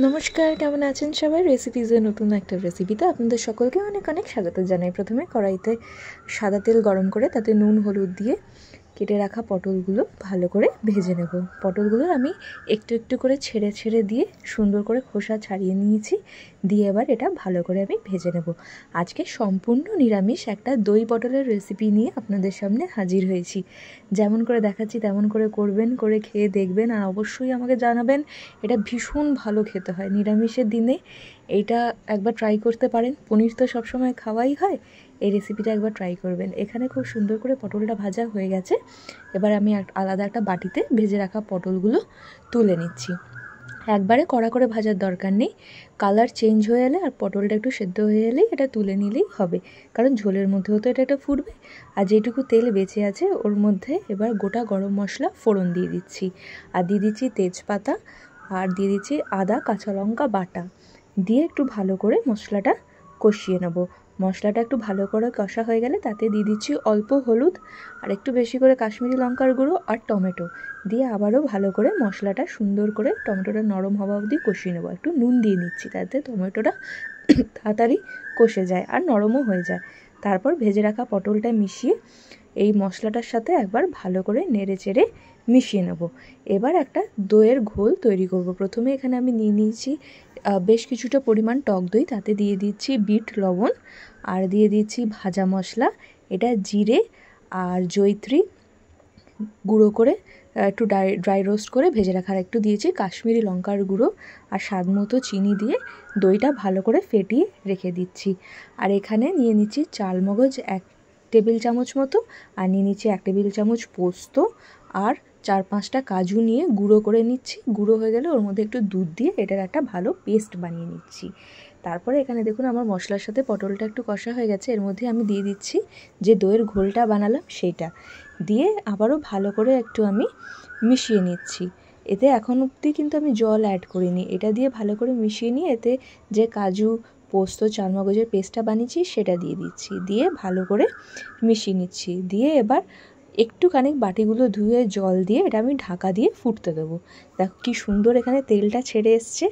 নমস্কার, কেমন আছেন সবাই? রেসিপিজের নতুন একটা রেসিপিতে আপনাদের সকলকে অনেক অনেক স্বাগত জানাই। প্রথমে কড়াইতে সাদা তেল গরম করে তাতে নুন হলুদ দিয়ে কেটে রাখা পটলগুলো ভালো করে ভেজে নেব। পটলগুলো আমি একটু একটু করে ছেড়ে ছেড়ে দিয়ে সুন্দর করে খোসা ছাড়িয়ে নিয়েছি। দিয়ে এবার এটা ভালো করে আমি ভেজে নেব। আজকে সম্পূর্ণ নিরামিষ একটা দই পটলের রেসিপি নিয়ে আপনাদের সামনে হাজির হয়েছি। যেমন করে দেখাচ্ছি তেমন করে করবেন, করে খেয়ে দেখবেন আর অবশ্যই আমাকে জানাবেন। এটা ভীষণ ভালো খেতে হয় নিরামিষের দিনে। এইটা একবার ট্রাই করতে পারেন। পনির তো সবসময় খাওয়াই হয়, এই রেসিপিটা একবার ট্রাই করবেন। এখানে খুব সুন্দর করে পটলটা ভাজা হয়ে গেছে। এবার আমি আলাদা একটা বাটিতে ভেজে রাখা পটলগুলো তুলে নিচ্ছি। একবারে কড়া করে ভাজার দরকার নেই। কালার চেঞ্জ হয়ে এলে আর পটলটা একটু সেদ্ধ হয়ে এলেই এটা তুলে নিলেই হবে, কারণ ঝোলের মধ্যেও তো এটা ফুটবে। আর যেটুকু তেল বেঁচে আছে ওর মধ্যে এবার গোটা গরম মশলা ফোড়ন দিয়ে দিচ্ছি, আর দিয়ে দিচ্ছি তেজপাতা, আর দিয়ে দিচ্ছি আদা কাঁচা লঙ্কা বাটা। দিয়ে একটু ভালো করে মশলাটা কষিয়ে নেব। মশলাটা একটু ভালো করে কষা হয়ে গেলে তাতে দিয়ে দিচ্ছি অল্প হলুদ, আর একটু বেশি করে কাশ্মীরি লঙ্কার গুঁড়ো আর টমেটো দিয়ে আবারও ভালো করে মশলাটা সুন্দর করে টমেটোটা নরম হওয়া অবধি কষিয়ে নেবো। একটু নুন দিয়ে নিচ্ছি তাতে টমেটোটা তাড়াতাড়ি কষে যায় আর নরমও হয়ে যায়। তারপর ভেজে রাখা পটলটা মিশিয়ে এই মশলাটার সাথে একবার ভালো করে নেড়ে চেড়ে মিশিয়ে নেব। এবার একটা দইয়ের ঘোল তৈরি করব। প্রথমে এখানে আমি নিয়ে নিয়েছি বেশ কিছুটা পরিমাণ টক দই, তাতে দিয়ে দিচ্ছি বিট লবণ, আর দিয়ে দিচ্ছি ভাজা মশলা, এটা জিরে আর জয়িত্রী গুঁড়ো করে একটু ড্রাই রোস্ট করে ভেজে রাখার, একটু দিয়েছি কাশ্মীরি লঙ্কার গুঁড়ো, আর স্বাদ মতো চিনি দিয়ে দইটা ভালো করে ফেটিয়ে রেখে দিচ্ছি। আর এখানে নিয়ে নিচ্ছি চালমগজ 1 টেবিল চামচ মতো, আর নিয়ে নিচ্ছি 1 টেবিল চামচ পোস্ত, আর 4-5টা কাজু নিয়ে গুঁড়ো করে নিচ্ছি। গুঁড়ো হয়ে গেলে ওর মধ্যে একটু দুধ দিয়ে এটার একটা ভালো পেস্ট বানিয়ে নিচ্ছি। তারপরে এখানে দেখুন আমার মশলার সাথে পটলটা একটু কষা হয়ে গেছে। এর মধ্যে আমি দিয়ে দিচ্ছি যে দইয়ের ঘোলটা বানালাম সেইটা দিয়ে আবারও ভালো করে একটু আমি মিশিয়ে নিচ্ছি। এতে এখন অবধি কিন্তু আমি জল অ্যাড করিনি। এটা দিয়ে ভালো করে মিশিয়ে নিয়ে এতে যে কাজু পোস্ত চালমগজের পেস্টটা বানিয়েছি সেটা দিয়ে দিচ্ছি, দিয়ে ভালো করে মিশিয়ে নিচ্ছি। দিয়ে এবার একটুখানি বাটিগুলো ধুয়ে জল দিয়ে এটা আমি ঢাকা দিয়ে ফুটতে দেবো। দেখো কি সুন্দর এখানে তেলটা ছেড়ে এসছে।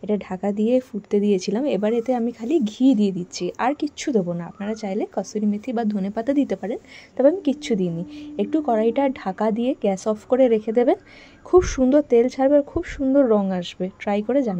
এটা ঢাকা দিয়ে ফুটতে দিয়েছিলাম। এবার এতে আমি খালি ঘি দিয়ে দিচ্ছি, আর কিচ্ছু দেবো না। আপনারা চাইলে কসুরি মেথি বা ধনেপাতা দিতে পারেন, তবে আমি কিচ্ছু দিইনি। একটু কড়াইটা ঢাকা দিয়ে গ্যাস অফ করে রেখে দেবেন। খুব সুন্দর তেল ছাড়বে আর খুব সুন্দর রং আসবে। ট্রাই করে জানাবেন।